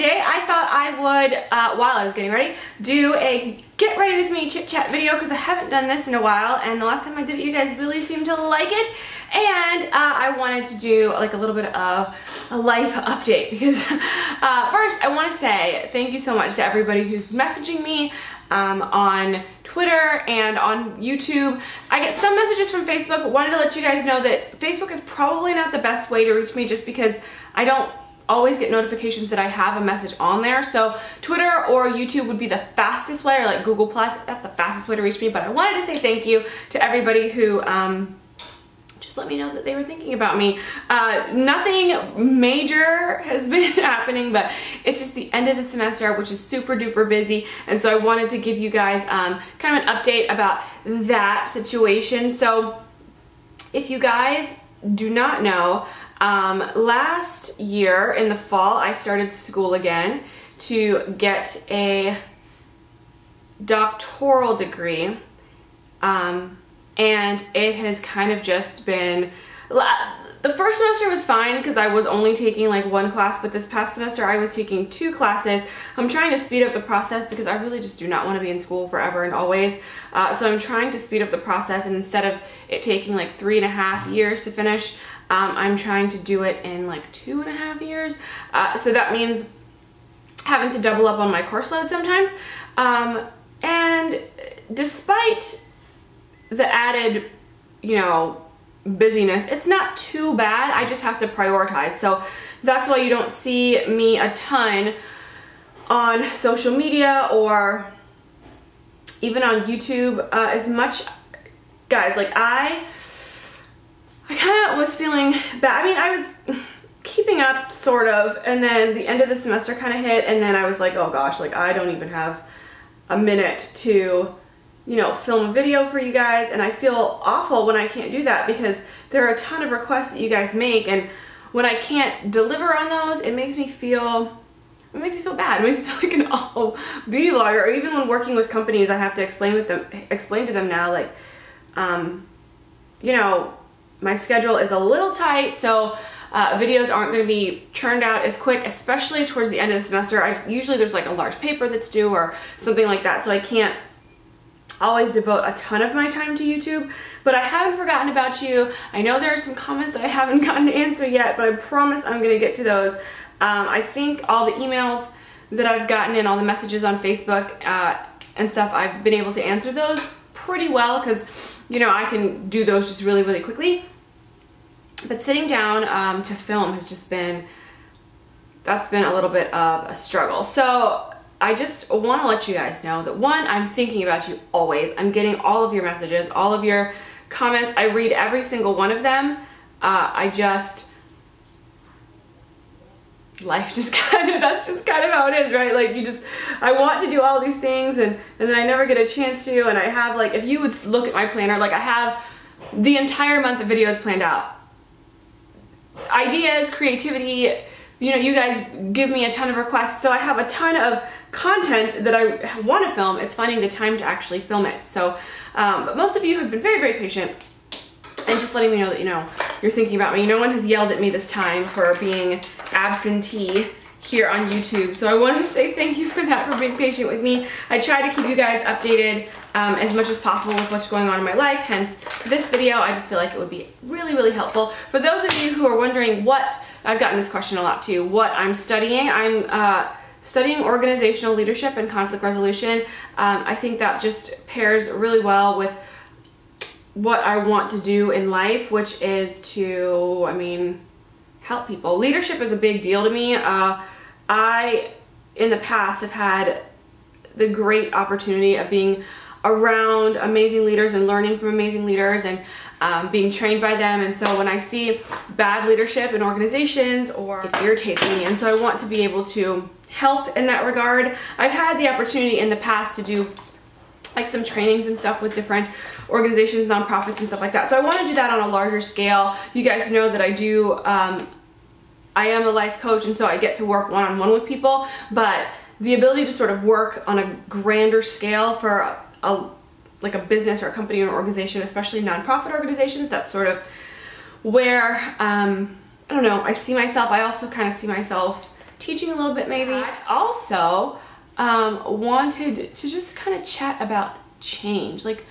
today I thought I would, while I was getting ready, do a get ready with me chit chat video because I haven't done this in a while, and the last time I did it you guys really seemed to like it, and I wanted to do like a little bit of a life update because first I want to say thank you so much to everybody who's messaging me on Twitter and on YouTube. I get some messages from Facebook, but wanted to let you guys know that Facebook is probably not the best way to reach me just because I don't always get notifications that I have a message on there. So Twitter or YouTube would be the fastest way, or like Google Plus, that's the fastest way to reach me. But I wanted to say thank you to everybody who just let me know that they were thinking about me. Nothing major has been happening, but it's just the end of the semester, which is super duper busy. And so I wanted to give you guys kind of an update about that situation. So if you guys do not know, last year in the fall, I started school again to get a doctoral degree. And it has kind of just been, the first semester was fine because I was only taking like one class, but this past semester I was taking 2 classes. I'm trying to speed up the process because I really just do not want to be in school forever and always. So I'm trying to speed up the process, and instead of it taking like 3.5 years to finish, I'm trying to do it in like 2.5 years. So that means having to double up on my course load sometimes. And despite the added, you know, busyness, it's not too bad. I just have to prioritize. So that's why you don't see me a ton on social media or even on YouTube as much. Guys, like I kind of was feeling bad. I mean, I was keeping up sort of, and then the end of the semester kind of hit, and then I was like, oh gosh, like I don't even have a minute to, you know, film a video for you guys, and I feel awful when I can't do that because there are a ton of requests that you guys make, and when I can't deliver on those, it makes me feel bad. It makes me feel like an awful beauty vlogger. Or even when working with companies, I have to explain to them now, like, you know, my schedule is a little tight, so videos aren't going to be churned out as quick, especially towards the end of the semester. Usually there's like a large paper that's due or something like that, so I can't always devote a ton of my time to YouTube. But I haven't forgotten about you. I know there are some comments that I haven't gotten to answer yet, but I promise I'm going to get to those. I think all the emails that I've gotten and all the messages on Facebook and stuff, I've been able to answer those pretty well because, you know, I can do those just really, really quickly. But sitting down to film has just been, that's been a little bit of a struggle. So I just want to let you guys know that, one, I'm thinking about you always. I'm getting all of your messages, all of your comments. I read every single one of them. Life just kind of, that's just kind of how it is, right? Like I want to do all these things and then I never get a chance to, and I have like, if you would look at my planner, like I have the entire month of videos planned out. Ideas, creativity, you know, you guys give me a ton of requests, so I have a ton of content that I want to film. It's finding the time to actually film it. So, but most of you have been very, very patient and just letting me know that, you know, you're thinking about me. No one has yelled at me this time for being absentee here on YouTube. So I wanted to say thank you for that, for being patient with me. I try to keep you guys updated as much as possible with what's going on in my life. Hence this video, I just feel like it would be really, really helpful. For those of you who are wondering what, I've gotten this question a lot too, what I'm studying. I'm studying organizational leadership and conflict resolution. I think that just pairs really well with what I want to do in life, which is to, I mean, help people. Leadership is a big deal to me. I, in the past, have had the great opportunity of being around amazing leaders and learning from amazing leaders and being trained by them. And so when I see bad leadership in organizations, or it irritates me, and so I want to be able to help in that regard. I've had the opportunity in the past to do like some trainings and stuff with different organizations, nonprofits and stuff like that. So I want to do that on a larger scale. You guys know that I do, I am a life coach, and so I get to work one-on-one with people, but the ability to sort of work on a grander scale for like a business or a company or an organization, especially nonprofit organizations, that's sort of where, I don't know, I see myself. I also kind of see myself teaching a little bit maybe. Also, wanted to just kind of chat about change. Like,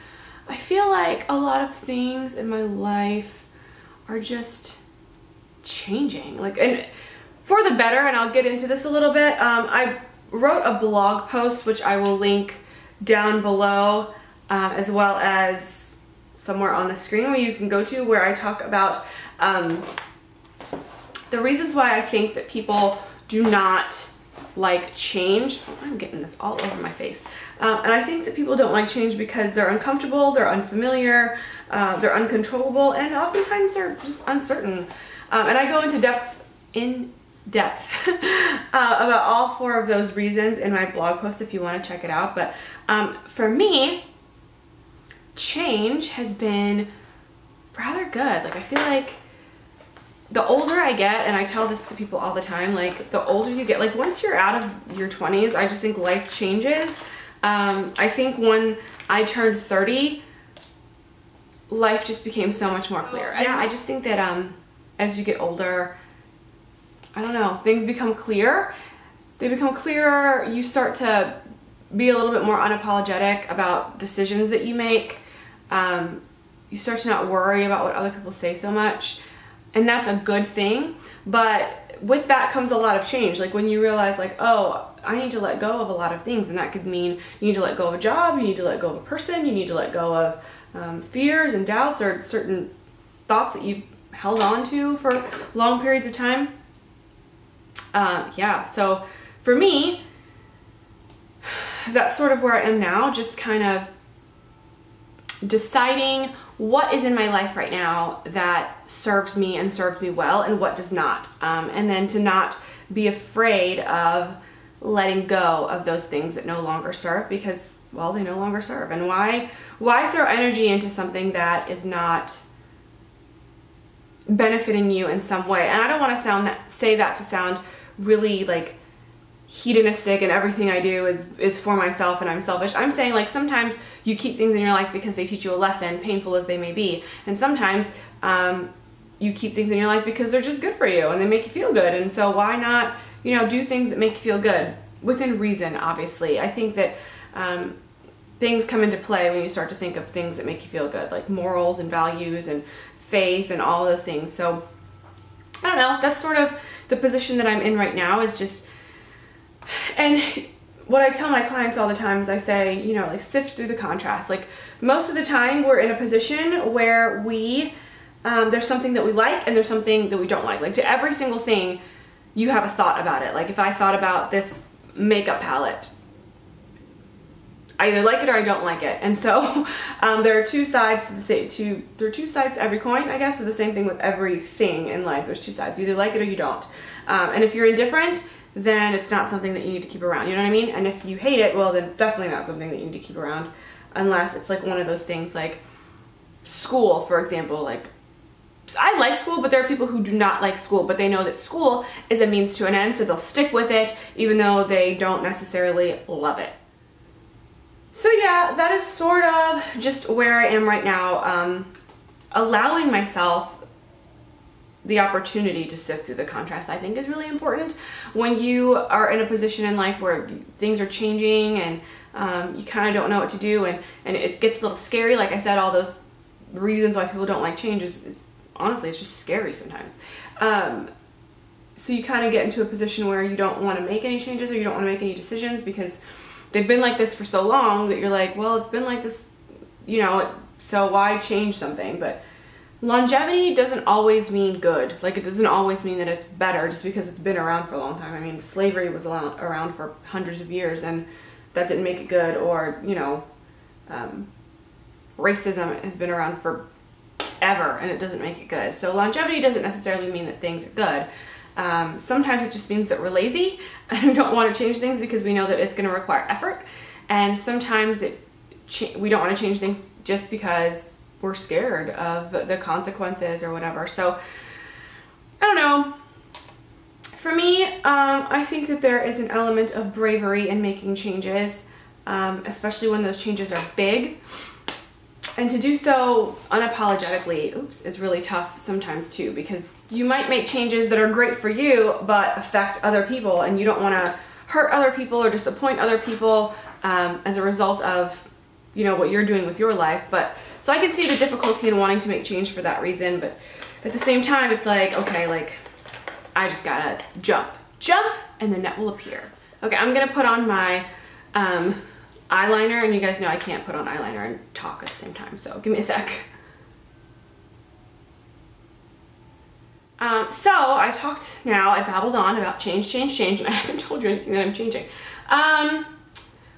I feel like a lot of things in my life are just changing, like, and for the better, and I'll get into this a little bit. I wrote a blog post, which I will link down below, as well as somewhere on the screen where you can go to, where I talk about the reasons why I think that people do not like change. I'm getting this all over my face. And I think that people don't like change because they're uncomfortable, they're unfamiliar, they're uncontrollable, and oftentimes they're just uncertain. And I go into depth about all 4 of those reasons in my blog post if you want to check it out. But for me, change has been rather good. Like, I feel like the older I get, and I tell this to people all the time, like, the older you get, like, once you're out of your 20s, I just think life changes. I think when I turned 30, life just became so much more clear. Yeah, I just think that as you get older, I don't know, things become clear. They become clearer. You start to be a little bit more unapologetic about decisions that you make. You start to not worry about what other people say so much. And that's a good thing. But with that comes a lot of change. Like, when you realize, like, oh, I need to let go of a lot of things. And that could mean you need to let go of a job, you need to let go of a person, you need to let go of fears and doubts or certain thoughts that you've held on to for long periods of time. Yeah, so for me, that's sort of where I am now, just kind of deciding what is in my life right now that serves me and serves me well, and what does not. And then to not be afraid of letting go of those things that no longer serve, because, well, they no longer serve. And why throw energy into something that is not benefiting you in some way? And I don't want to say that to sound really like hedonistic and everything I do is for myself and I'm selfish. I'm saying, like, sometimes you keep things in your life because they teach you a lesson, painful as they may be. And sometimes you keep things in your life because they're just good for you and they make you feel good. And so why not, you know, do things that make you feel good within reason, obviously. I think that things come into play when you start to think of things that make you feel good, like morals and values and faith and all of those things. So I don't know, that's sort of the position that I'm in right now, is just, and what I tell my clients all the time is I say, you know, like, sift through the contrast. Like, most of the time we're in a position where there's something that we like and there's something that we don't like. Like, to every single thing, you have a thought about it. Like, if I thought about this makeup palette, I either like it or I don't like it. And so there are two sides to every coin, I guess. Is the same thing with everything in life. There's two sides. You either like it or you don't. And if you're indifferent, then it's not something that you need to keep around. You know what I mean? And if you hate it, well, then definitely not something that you need to keep around, unless it's like one of those things like school, for example. Like, I like school, but there are people who do not like school, but they know that school is a means to an end, so they'll stick with it even though they don't necessarily love it. So yeah, that is sort of just where I am right now, allowing myself the opportunity to sift through the contrast, I think, is really important when you are in a position in life where things are changing and you kind of don't know what to do, and it gets a little scary. Like I said, all those reasons why people don't like change is honestly, it's just scary sometimes. So you kind of get into a position where you don't want to make any changes or you don't want to make any decisions because they've been like this for so long that you're like, well, it's been like this, you know, so why change something? But longevity doesn't always mean good. Like, it doesn't always mean that it's better just because it's been around for a long time. I mean, slavery was around for hundreds of years and that didn't make it good. Or, you know, racism has been around for ever and it doesn't make it good. So longevity doesn't necessarily mean that things are good. Sometimes it just means that we're lazy and we don't want to change things because we know that it's going to require effort. And sometimes we don't want to change things just because we're scared of the consequences or whatever. So I don't know. For me, I think that there is an element of bravery in making changes, especially when those changes are big. And to do so unapologetically, oops, is really tough sometimes too, because you might make changes that are great for you, but affect other people, and you don't want to hurt other people or disappoint other people as a result of, you know, what you're doing with your life. But so I can see the difficulty in wanting to make change for that reason, but at the same time, it's like, okay, like, I just gotta jump, and the net will appear. Okay, I'm gonna put on my eyeliner, and you guys know I can't put on eyeliner and talk at the same time, so give me a sec. So I talked now, I babbled on about change, and I haven't told you anything that I'm changing.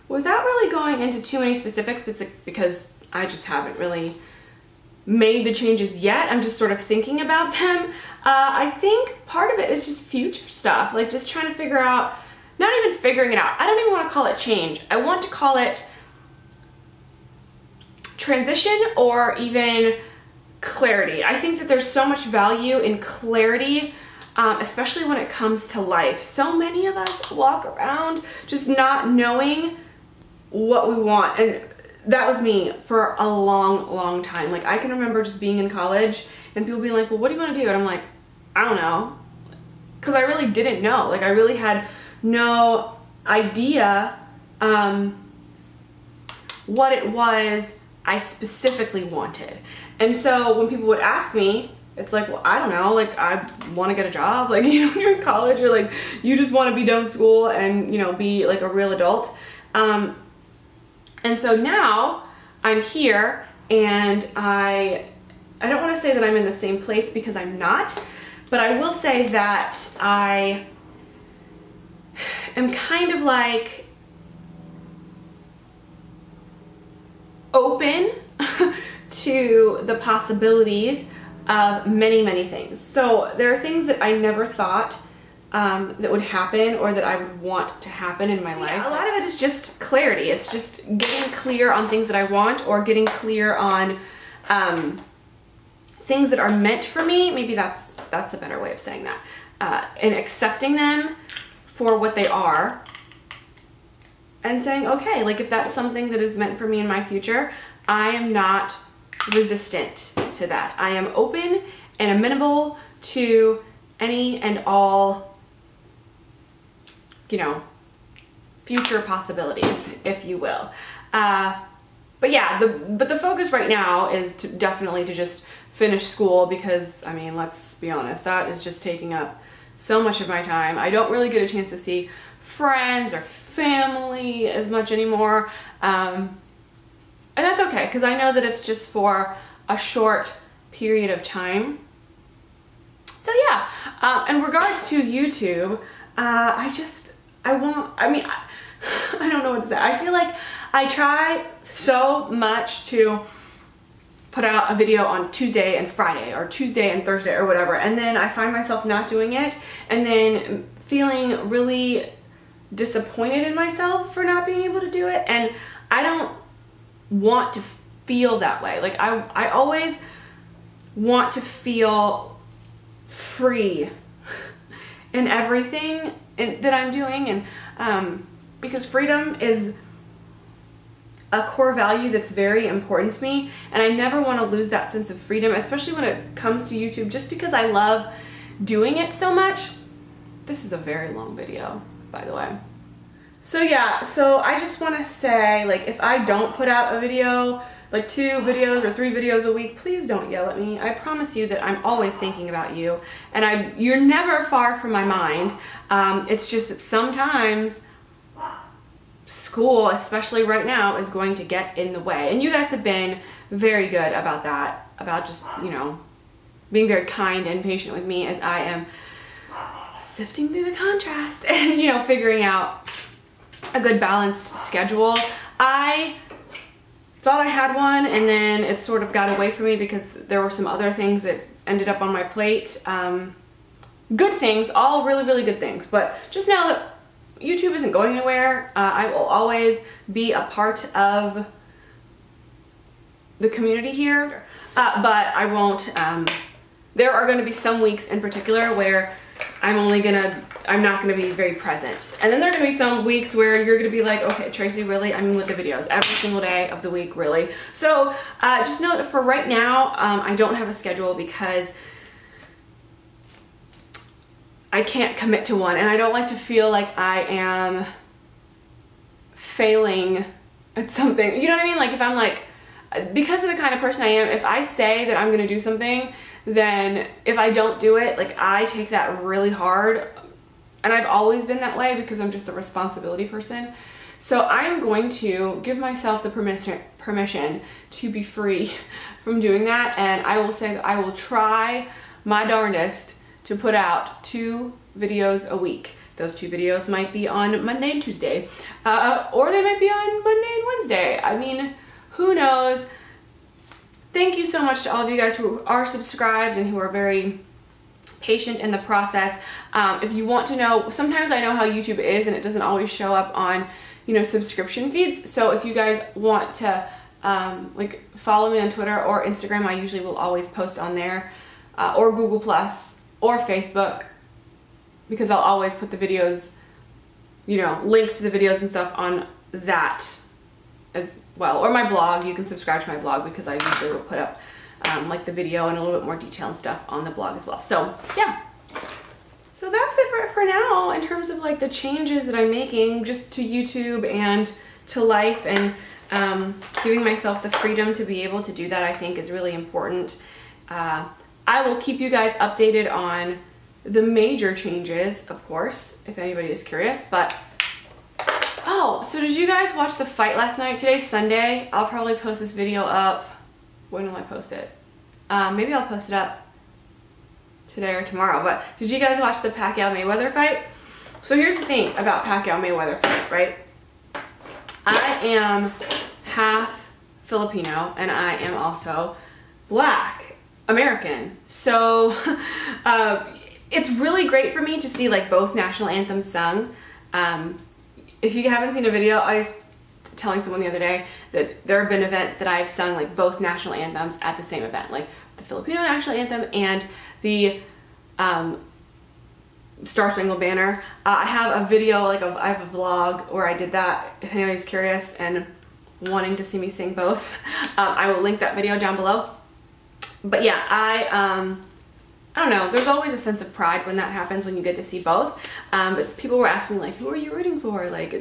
Without really going into too many specifics, because I just haven't really made the changes yet, I'm just sort of thinking about them. I think part of it is just future stuff, like just trying to figure out, not even figuring it out. I don't even want to call it change. I want to call it transition or even clarity. I think that there's so much value in clarity, especially when it comes to life. So many of us walk around just not knowing what we want, and that was me for a long time. Like, I can remember just being in college and people being like, well, what do you want to do? And I'm like, I don't know, because I really didn't know. Like, I really had no idea what it was I specifically wanted. And so when people would ask me, it's like, well, I don't know, like, I want to get a job. Like, you know, when you're in college, you're like, you just want to be done with school and, you know, be like a real adult. And so now I'm here, and I don't want to say that I'm in the same place, because I'm not, but I will say that I am kind of like open to the possibilities of many things. So there are things that I never thought that would happen or that I would want to happen in my life. A lot of it is just clarity. It's just getting clear on things that I want, or getting clear on things that are meant for me. Maybe that's a better way of saying that. And accepting them for what they are, and saying, okay, like, if that's something that is meant for me in my future, I am not resistant to that. I am open and amenable to any and all, you know, future possibilities, if you will. But yeah, the focus right now is definitely to just finish school, because, I mean, let's be honest, that is just taking up so much of my time. I don't really get a chance to see friends or family as much anymore. And that's okay, because I know that it's just for a short period of time. So yeah, in regards to YouTube, I don't know what to say. I feel like I try so much to put out a video on Tuesday and Friday, or Tuesday and Thursday, or whatever, and then I find myself not doing it, and then feeling really disappointed in myself for not being able to do it. And I don't want to feel that way. Like, I always want to feel free in everything that I'm doing, and because freedom is a core value that's very important to me, and I never want to lose that sense of freedom, especially when it comes to YouTube, just because I love doing it so much. This is a very long video, by the way. So yeah, so I just want to say, like, if I don't put out a video, like 2 videos or 3 videos a week, please don't yell at me. I promise you that I'm always thinking about you, and you're never far from my mind. It's just that sometimes school, especially right now, is going to get in the way. And you guys have been very good about that, about just, you know, being very kind and patient with me as I am sifting through the contrast and, you know, figuring out a good balanced schedule. I thought I had one, and then it sort of got away from me because there were some other things that ended up on my plate. Good things, all really good things, but just know that YouTube isn't going anywhere. I will always be a part of the community here, but I won't, there are going to be some weeks in particular where I'm not gonna be very present. And then there are gonna be some weeks where you're gonna be like, okay, Tracy, really? I mean, with the videos every single day of the week, really? So just know that for right now, I don't have a schedule because I can't commit to one, and I don't like to feel like I am failing at something. You know what I mean? Like if I'm like, because of the kind of person I am, if I say that I'm gonna do something, then if I don't do it, like I take that really hard. And I've always been that way because I'm just a responsibility person. So I am going to give myself the permission to be free from doing that. And I will say that I will try my darndest to put out 2 videos a week. Those 2 videos might be on Monday and Tuesday, or they might be on Monday and Wednesday. I mean, who knows? Thank you so much to all of you guys who are subscribed and who are very patient in the process. If you want to know, sometimes I know how YouTube is and it doesn't always show up on, you know, subscription feeds. So if you guys want to like follow me on Twitter or Instagram, I usually will always post on there, or Google Plus or Facebook, because I'll always put the videos, you know, links to the videos and stuff on that as well. Or my blog, you can subscribe to my blog because I usually will put up like the video and a little bit more detail and stuff on the blog as well. So yeah, so that's it for now in terms of like the changes that I'm making just to YouTube and to life, and giving myself the freedom to be able to do that, I think is really important. I will keep you guys updated on the major changes, of course, if anybody is curious. But oh, so did you guys watch the fight last night? Today's Sunday. I'll probably post this video up. When will I post it? Maybe I'll post it up today or tomorrow. But did you guys watch the Pacquiao Mayweather fight? So here's the thing about Pacquiao Mayweather fight, right? I am half Filipino and I am also Black American. So it's really great for me to see like both national anthems sung. If you haven't seen a video, I was telling someone the other day that there have been events that I've sung like both national anthems at the same event, like the Filipino national anthem and the Star Spangled Banner. I have a video, like I have a vlog where I did that, if anybody's curious and wanting to see me sing both. I will link that video down below. But yeah, I don't know, there's always a sense of pride when that happens, when you get to see both. But people were asking me like, who are you rooting for? Like,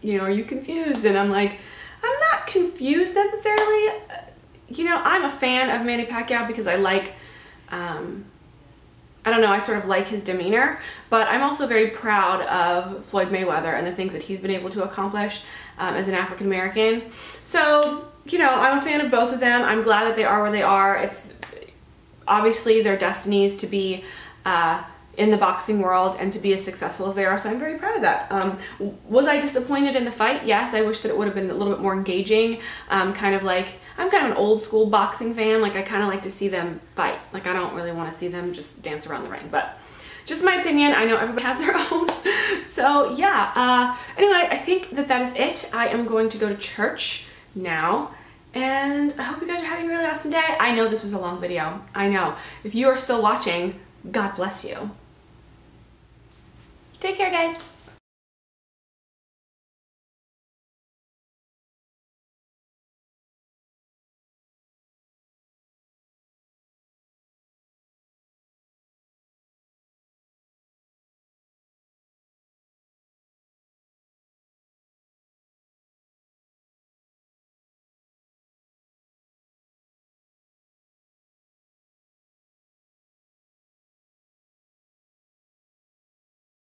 you know, are you confused? And I'm like, I'm not confused necessarily. You know, I'm a fan of Manny Pacquiao because I like, I don't know, I sort of like his demeanor, but I'm also very proud of Floyd Mayweather and the things that he's been able to accomplish as an African American. So, you know, I'm a fan of both of them. I'm glad that they are where they are. It's obviously their destinies to be in the boxing world and to be as successful as they are, so I'm very proud of that. Was I disappointed in the fight? Yes, I wish that it would have been a little bit more engaging. Kind of like, I'm kind of an old school boxing fan. Like I kind of like to see them fight. Like I don't really want to see them just dance around the ring, but just my opinion. I know everybody has their own. So yeah, anyway, I think that that is it. I am going to go to church now. And I hope you guys are having a really awesome day. I know this was a long video. I know. If you are still watching, God bless you. Take care, guys.